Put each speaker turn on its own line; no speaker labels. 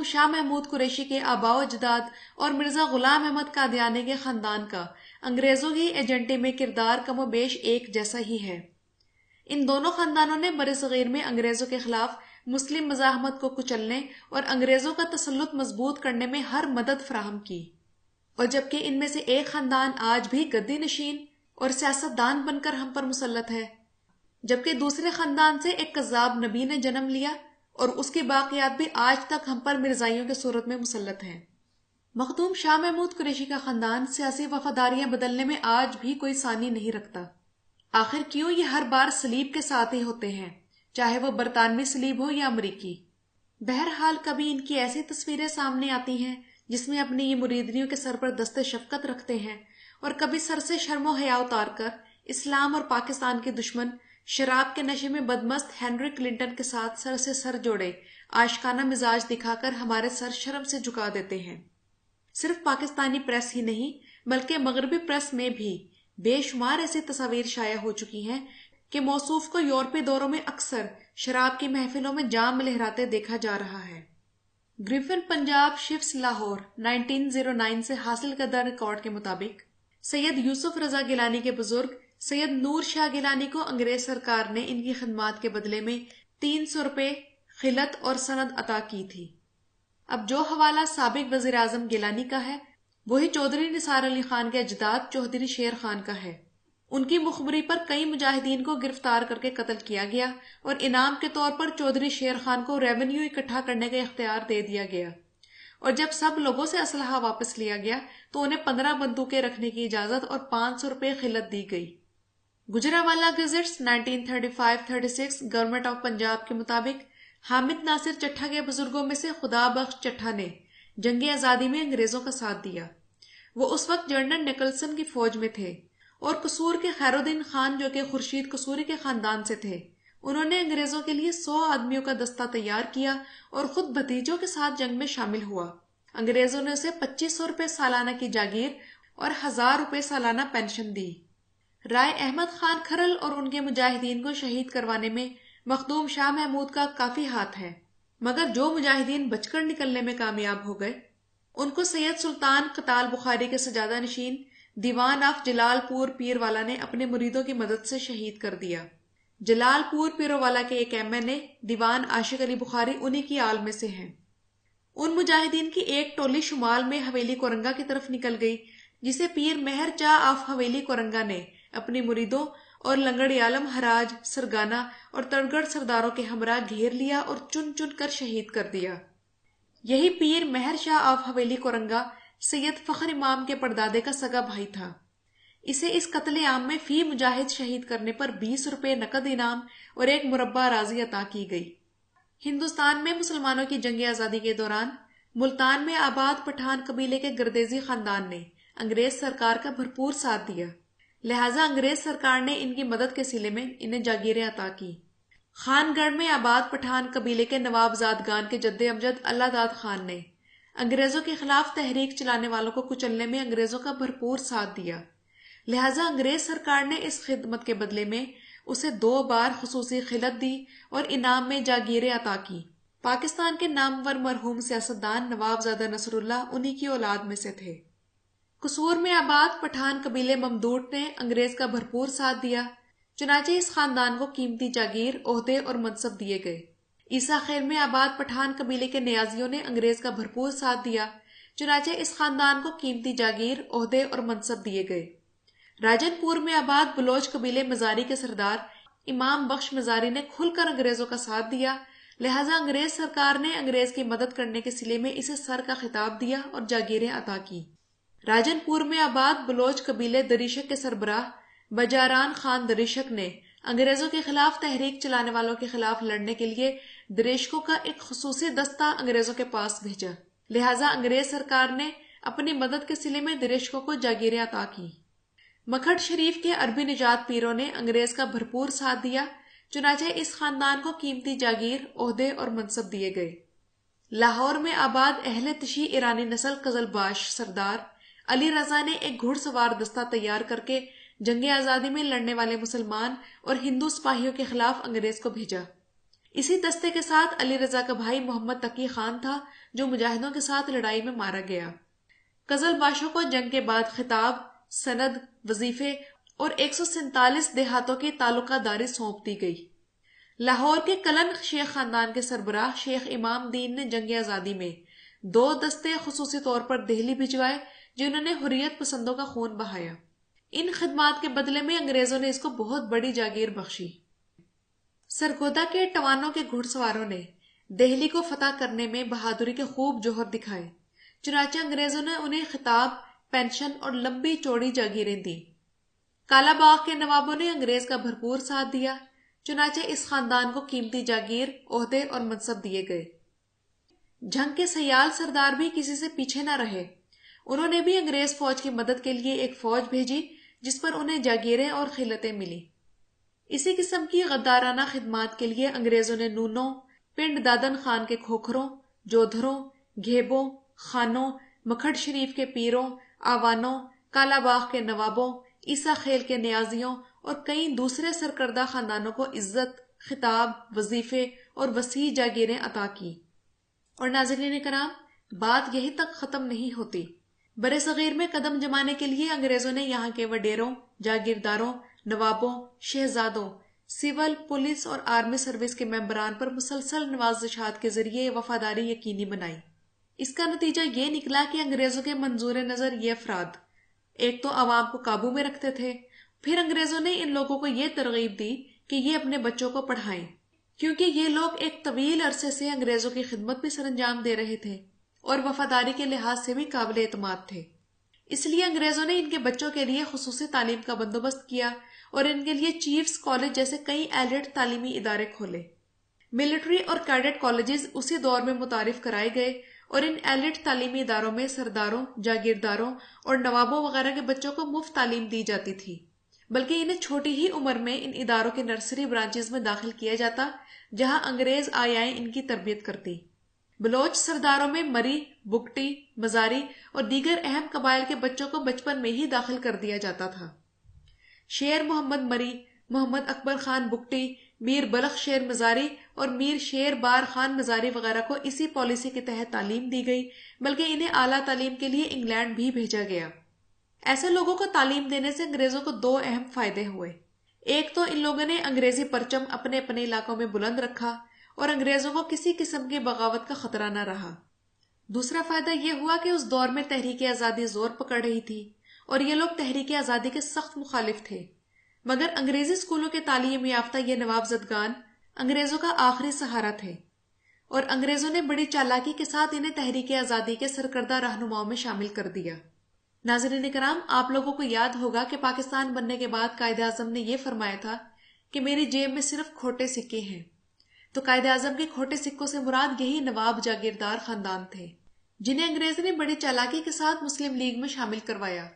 شاہ محمود قریشی کے آباء و اجداد اور مرزا غلام احمد قادیانی کے خاندان کا انگریزوں کی ایجنٹی میں کردار کم و بیش ایک جیسا ہی ہے۔ ان دونوں خاندانوں نے برصغیر میں انگریزوں کے خلاف مسلم مزاحمت کو کچلنے اور انگریزوں کا تسلط مضبوط کرنے میں ہر مدد فراہم کی، اور جبکہ ان میں سے ایک خاندان آج بھی گدی نشین اور سیاست دان بن کر ہم پر مسلط ہے، جبکہ دوسرے خاندان سے ایک کذاب نبی نے جنم لیا اور اس کی باقیات بھی آج تک ہم پر مرزائیوں کے صورت میں مسلط ہیں۔ مخدوم شاہ محمود قریشی کا خاندان سیاسی وفاداریاں بدلنے میں آج بھی کوئی ثانی نہیں رکھتا۔ آخر کیوں یہ ہر بار صلیب کے ساتھ ہی ہوتے ہیں، چاہے وہ برطانوی صلیب ہو یا امریکی؟ بہرحال کبھی ان کی ایسی تصویریں سامنے آتی ہیں جس میں اپنی یہ مریدنیوں کے سر پر دست شفقت رکھتے ہیں، اور کبھی سر سے شرم و حیا اتار کر اسلام اور پاکستان کے دشمن شراب کے نشے میں بدمست ہنری کلنٹن کے ساتھ سر سے سر جوڑے عاشقانہ مزاج دکھا کر ہمارے سر شرم سے جھکا دیتے ہیں۔ صرف پاکستانی پریس ہی نہیں بلکہ مغربی پریس میں بھی بے شمار ایسی تصاویر شائع ہو چکی ہیں کہ موصوف کو یورپی دوروں میں اکثر شراب کی محفلوں میں جام لہراتے دیکھا جا رہا ہے۔ گریفن پنجاب شفٹس لاہور 1909 سے حاصل کردہ ریکارڈ کے مطابق سید یوسف رضا گیلانی کے بزرگ سید نور شاہ گیلانی کو انگریز سرکار نے ان کی خدمات کے بدلے میں 300 روپے خلعت اور سند عطا کی تھی۔ اب جو حوالہ سابق وزیر اعظم گیلانی کا ہے وہی چودھری نثار علی خان کے اجداد چودھری شیر خان کا ہے۔ ان کی مخبری پر کئی مجاہدین کو گرفتار کر کے قتل کیا گیا اور انعام کے طور پر چودھری شیر خان کو ریونیو اکٹھا کرنے کا اختیار دے دیا گیا، اور جب سب لوگوں سے اسلحہ واپس لیا گیا تو انہیں 15 بندوقیں رکھنے کی اجازت اور 500 روپے خلعت دی گئی۔ Gujranwala gadgets 1935-36 government of Punjab کے مطابق حامد ناصر چٹھا کے بزرگوں میں سے خدا بخش چٹھا نے جنگ آزادی میں انگریزوں کا ساتھ دیا۔ وہ اس وقت جنرل نکلسن کی فوج میں تھے، اور قصور کے خیر الدین خان جو کہ خورشید قصوری کے خاندان سے تھے، انہوں نے انگریزوں کے لیے 100 آدمیوں کا دستہ تیار کیا اور خود بھتیجوں کے ساتھ جنگ میں شامل ہوا۔ انگریزوں نے اسے 2500 روپے سالانہ کی جاگیر اور 1000 روپے سالانہ پینشن دی۔ رائے احمد خان کھرل اور ان کے مجاہدین کو شہید کروانے میں مخدوم شاہ محمود کا کافی ہاتھ ہے، مگر جو مجاہدین بچ کر نکلنے میں کامیاب ہو گئے ان کو سید سلطان قتال بخاری کے سجادہ نشین دیوان آف جلال پور پیر والا نے اپنے مریدوں کی مدد سے شہید کر دیا۔ جلال پور پیرو والا کے ایک ایم این اے دیوان عاشق علی بخاری انہی کی آل میں سے ہیں۔ ان مجاہدین کی ایک ٹولی شمال میں حویلی کورنگا کی طرف نکل گئی، جسے پیر مہر چاہ آف حویلی کورنگا نے اپنی مریدوں اور لنگڑی عالم حراج سرگانہ اور تڑگڑ سرداروں کے ہمراہ گھیر لیا اور چن چن کر شہید کر دیا۔ یہی پیر مہر شاہ آف حویلی کورنگا سید فخر امام کے پردادے کا سگا بھائی تھا۔ اسے اس قتل عام میں فی مجاہد شہید کرنے پر 20 روپے نقد انعام اور ایک مربع راضی عطا کی گئی۔ ہندوستان میں مسلمانوں کی جنگ آزادی کے دوران ملتان میں آباد پٹھان قبیلے کے گردیزی خاندان نے انگریز سرکار کا بھرپور ساتھ دیا، لہٰذا انگریز سرکار نے ان کی مدد کے صلے میں انہیں جاگیریں عطا کی۔ خان گڑھ میں آباد پٹھان قبیلے کے نواب زادگان کے جد امجد اللہ داد خان نے انگریزوں کے خلاف تحریک چلانے والوں کو کچلنے میں انگریزوں کا بھرپور ساتھ دیا، لہٰذا انگریز سرکار نے اس خدمت کے بدلے میں اسے 2 بار خصوصی خلعت دی اور انعام میں جاگیریں عطا کی۔ پاکستان کے نامور مرحوم سیاستدان نواب زادہ نصر اللہ انہی کی اولاد میں سے تھے۔ قصور میں آباد پٹھان قبیلے ممدوٹ نے انگریز کا بھرپور ساتھ دیا، چنانچہ اس خاندان کو قیمتی جاگیر، عہدے اور منصب دیے گئے۔ عیسیٰ خیل میں آباد پٹھان قبیلے کے نیازیوں نے انگریز کا بھرپور ساتھ دیا، چنانچہ اس خاندان کو قیمتی جاگیر، عہدے اور منصب دیے گئے۔ راجن پور میں آباد بلوچ قبیلے مزاری کے سردار امام بخش مزاری نے کھل کر انگریزوں کا ساتھ دیا، لہٰذا انگریز سرکار نے انگریز کی مدد کرنے کے صلے میں اسے سر کا خطاب دیا اور جاگیریں عطا کی۔ راجن پور میں آباد بلوچ قبیلے دریشک کے سربراہ بجاران خان دریشک نے انگریزوں کے خلاف تحریک چلانے والوں کے خلاف لڑنے کے لیے دریشکوں کا ایک خصوصی دستہ انگریزوں کے پاس بھیجا، لہٰذا انگریز سرکار نے اپنی مدد کے صلے میں دریشکوں کو جاگیریں عطا کی۔ مکھڈ شریف کے عربی نجات پیروں نے انگریز کا بھرپور ساتھ دیا، چنانچہ اس خاندان کو قیمتی جاگیر، عہدے اور منصب دیے گئے۔ لاہور میں آباد اہل تشیع ایرانی نسل قزل باش سردار علی رضا نے ایک گھڑ سوار دستہ تیار کر کے جنگ آزادی میں لڑنے والے مسلمان اور ہندو سپاہیوں کے خلاف انگریز کو بھیجا۔ اسی دستے کے ساتھ علی رضا کا بھائی محمد تقی خان تھا جو مجاہدوں کے ساتھ لڑائی میں مارا گیا۔ قزلباشوں کو جنگ کے بعد خطاب، سند، وظیفے اور 147 دیہاتوں کی تعلقہ داری سونپ دی گئی۔ لاہور کے کلن شیخ خاندان کے سربراہ شیخ امام دین نے جنگ آزادی میں 2 دستے خصوصی طور پر دہلی بھجوائے جنہوں نے حریت پسندوں کا خون بہایا۔ ان خدمات کے بدلے میں انگریزوں نے اس کو بہت بڑی جاگیر بخشی۔ سرگودا کے ٹوانوں کے گھڑ سواروں نے دہلی کو فتح کرنے میں بہادری کے خوب جوہر دکھائے، چنانچہ انگریزوں نے انہیں خطاب، پینشن اور لمبی چوڑی جاگیریں دیں۔ کالا باغ کے نوابوں نے انگریز کا بھرپور ساتھ دیا، چنانچہ اس خاندان کو قیمتی جاگیر، عہدے اور منصب دیے گئے۔ جنگ کے سیال سردار بھی کسی سے پیچھے نہ رہے، انہوں نے بھی انگریز فوج کی مدد کے لیے ایک فوج بھیجی جس پر انہیں جاگیریں اور خلعتیں ملی۔ اسی قسم کی غدارانہ خدمات کے لیے انگریزوں نے نونوں، پنڈ دادن خان کے کھوکھروں، جودھروں، گھیبوں، خانوں، مکھڈ شریف کے پیروں، آوانوں، کالا باغ کے نوابوں، عیسیٰ خیل کے نیازیوں اور کئی دوسرے سرکردہ خاندانوں کو عزت، خطاب، وظیفے اور وسیع جاگیریں عطا کی۔ اور ناظرین کرام، بات یہی تک ختم نہیں ہوتی۔ برِ صغیر میں قدم جمانے کے لیے انگریزوں نے یہاں کے وڈیروں، جاگیرداروں، نوابوں، شہزادوں، سول، پولیس اور آرمی سروس کے ممبران پر مسلسل نوازشات کے ذریعے وفاداری یقینی بنائی۔ اس کا نتیجہ یہ نکلا کہ انگریزوں کے منظور نظر یہ افراد ایک تو عوام کو قابو میں رکھتے تھے، پھر انگریزوں نے ان لوگوں کو یہ ترغیب دی کہ یہ اپنے بچوں کو پڑھائیں، کیونکہ یہ لوگ ایک طویل عرصے سے انگریزوں کی خدمت بھی سر انجام دے رہے تھے اور وفاداری کے لحاظ سے بھی قابل اعتماد تھے۔ اس لیے انگریزوں نے ان کے بچوں کے لیے خصوصی تعلیم کا بندوبست کیا اور ان کے لیے چیفز کالج جیسے کئی ایلیٹ تعلیمی ادارے کھولے۔ ملٹری اور کیڈٹ کالجز اسی دور میں متعارف کرائے گئے اور ان ایلیٹ تعلیمی اداروں میں سرداروں، جاگیرداروں اور نوابوں وغیرہ کے بچوں کو مفت تعلیم دی جاتی تھی، بلکہ انہیں چھوٹی ہی عمر میں ان اداروں کے نرسری برانچز میں داخل کیا جاتا جہاں انگریز آیائیں ان کی تربیت کرتی۔ بلوچ سرداروں میں مری، بگٹی، مزاری اور دیگر اہم قبائل کے بچوں کو بچپن میں ہی داخل کر دیا جاتا تھا۔ شیر محمد مری، محمد اکبر خان بگٹی، میر بلخ شیر مزاری اور میر شیر بار خان مزاری وغیرہ کو اسی پالیسی کے تحت تعلیم دی گئی، بلکہ انہیں اعلیٰ تعلیم کے لیے انگلینڈ بھی بھیجا گیا۔ ایسے لوگوں کو تعلیم دینے سے انگریزوں کو 2 اہم فائدے ہوئے۔ ایک تو ان لوگوں نے انگریزی پرچم اپنے اپنے علاقوں میں بلند رکھا اور انگریزوں کو کسی قسم کی بغاوت کا خطرہ نہ رہا۔ دوسرا فائدہ یہ ہوا کہ اس دور میں تحریک آزادی زور پکڑ رہی تھی اور یہ لوگ تحریک آزادی کے سخت مخالف تھے، مگر انگریزی اسکولوں کے تعلیم یافتہ یہ نواب زدگان انگریزوں کا آخری سہارا تھے، اور انگریزوں نے بڑی چالاکی کے ساتھ انہیں تحریک آزادی کے سرکردہ رہنماؤں میں شامل کر دیا۔ ناظرین کرام، آپ لوگوں کو یاد ہوگا کہ پاکستان بننے کے بعد قائد اعظم نے یہ فرمایا تھا کہ میری جیب میں صرف کھوٹے سکے ہیں، تو قائد اعظم کے کھوٹے سکوں سے مراد یہی نواب جاگیردار خاندان تھے جنہیں انگریز نے بڑی چالاکی کے ساتھ مسلم لیگ میں شامل کروایا۔